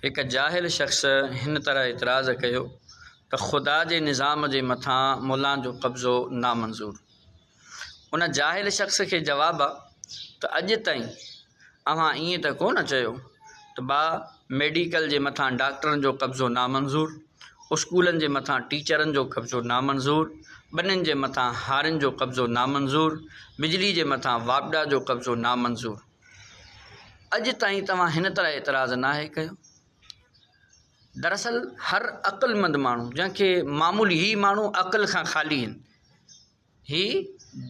एक जाहिल शख्स हिन तरह इतराज़ कयो त ख़ुदा जे निज़ाम जे मथां मुल्ला जो कब्ज़ो नामंज़ूर। उन जाहिल शख्स खे जवाब आहे त अॼु ताईं अव्हां ईअं त कोन चयो त मेडिकल जे मथां डॉक्टरनि जो कब्ज़ो नामंज़ूर, स्कूलनि जे मथां टीचरनि जो कब्ज़ो नामंज़ूर, ॿनिनि जे मथां हारियुनि जो कब्ज़ो नामंज़ूर, बिजली जे मथां वापडा जो कब्ज़ो नामंज़ूर। अॼु ताईं तव्हां हिन तरह एतिराज़ नाहे कयो। दरअसल हर अक़लमंद माण्हू, जंहिंखे मामूली ही माण्हू अक़ल खां ख़ाली आहिनि, ही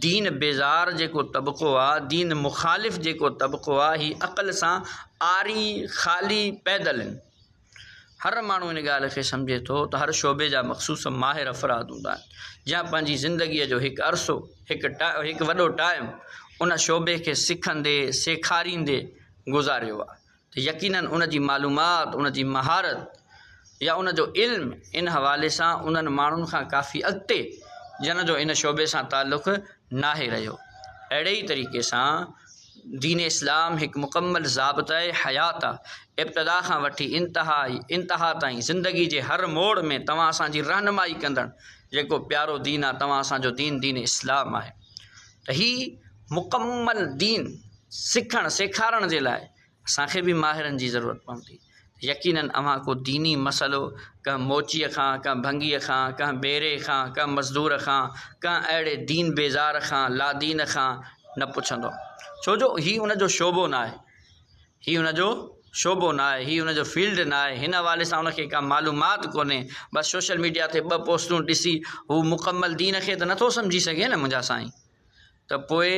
दीन बेज़ार जेको तबिक़ो आहे, दीन मुख़ालिफ़ जेको तबिक़ो आहे, ही अक़ल सां आरी ख़ाली पैदल आहिनि। हर माण्हू इन ॻाल्हि खे सम्झे थो त हर शोबे जा मख़सूस माहिर अफ़राद हूंदा आहिनि, जंहिं पंहिंजी ज़िंदगीअ जो हिकु अरसो, हिकु वॾो टाइम उन शोबे खे सिखंदे सेखारींदे गुज़ारियो आहे। त यकीनन उन जी मालूमात, उन जी महारत या उन जो इल्मु इन हवाले सां उन्हनि माण्हुनि खां काफ़ी अॻिते जिन जो इन शोबे सां ताल्लुक़ु नाहे रहियो। अहिड़े ई तरीक़े सां दीन इस्लाम हिकु मुकमल ज़ाबिता हयात आहे। इब्तिदा खां वठी इंतहा ताईं ज़िंदगी जे हर मोड़ में तव्हां असांजी रहनुमाई कंदड़ जेको प्यारो दीन आहे, तव्हां असांजो दीन इस्लाम आहे। त हीउ मुकमल दीन सिखण सेखारण जे लाइ असांखे बि माहिरनि जी ज़रूरत पवंदी। यकीनन अव्हां को दीनी मसइलो कंहिं मोचीअ खां, कंहिं भंगीअ खां, कंहिं बेरे खां, कंहिं मज़दूर खां, कंहिं अहिड़े दीन बेज़ार खां, लादीन खां न पुछंदो, छो जो हीउ उनजो शोबो न आहे, हीउ उनजो शोबो न आहे, हीउ उनजो फील्ड न आहे। हिन हवाले सां उनखे का मालूमात कोन्हे। बसि सोशल मीडिया ते 2 पोस्टूं ॾिसी हू मुकमल दीन खे त नथो सम्झी सघे न मुंहिंजा साईं। त पोइ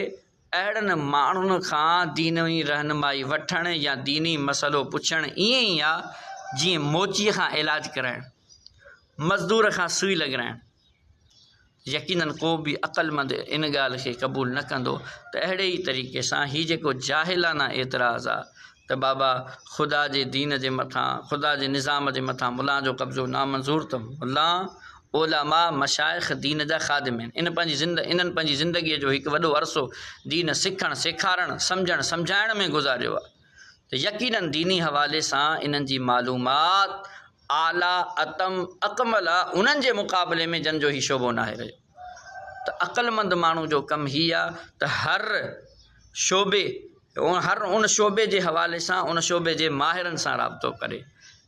अहिड़नि माण्हुनि खां दीनी रहनुमाई वठणु या दीनी मसइलो पुछणु ईअं ई आहे जीअं मोचीअ खां इलाजु कराइणु, मज़दूर खां सुई लॻाइणु। यकीनन को बि अक़लमंद इन ॻाल्हि खे क़बूल न कंदो। त अहिड़े ई तरीक़े सां हीउ जेको जाहिलाना एतिराज़ आहे त बाबा ख़ुदा जे दीन जे मथां, ख़ुदा जे निज़ाम जे मथां मुल्ला जो कब्ज़ो नामंज़ूर, त मुल्ला उलमा मशाइख़ दीन जा ख़ादिम आहिनि। इन्हनि पंहिंजी ज़िंदगीअ जो हिकु वॾो अरसो दीन सिखणु सेखारणु सम्झणु सम्झाइण में गुज़ारियो आहे। त यकीनन दीनी हवाले सां इन्हनि जी मालूमात आला अतम अकमल आहे उन्हनि जे मुक़ाबले में जन जो ही शोबो नाहे रहियो। त अक़लमंद माण्हू जो कमु हीअ आहे त हर उन शोबे जे हवाले सां उन शोबे जे माहिरनि सां राबितो करे।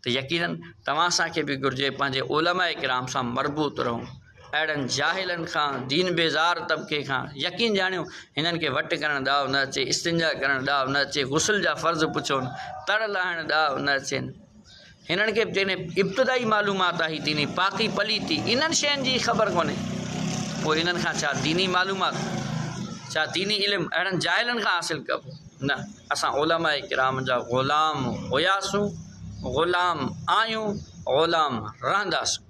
त यकीनन तव्हां असांखे बि घुरिजे पंहिंजे उलमा किराम सां मरबूत रहूं। अहिड़नि जाहिलनि खां, दीन बेज़ार तबिके खां यकीन ॼाणियो हिननि खे वटि करणु ॾांहुं न अचे, इस्तिंजा करणु ॾांहुं न अचे, गुस्ल जा फ़र्ज़ पुछोनि, तड़ लाहिणु ॾांहुं न अचेनि। हिननि खे जॾहिं इब्तिदाई मालूमात आहे दीनी पाकी पलीती, इन्हनि शयुनि जी ख़बर कोन्हे, पोइ इन्हनि खां छा दीनी मालूमात, छा दीनी इल्मु अहिड़नि जाहिलनि खां हासिलु कबो? न, असां उलमा किराम जा ग़ुलाम हुयासूं, ग़ुलाम आहियूं, ग़ुलाम रहंदासूं।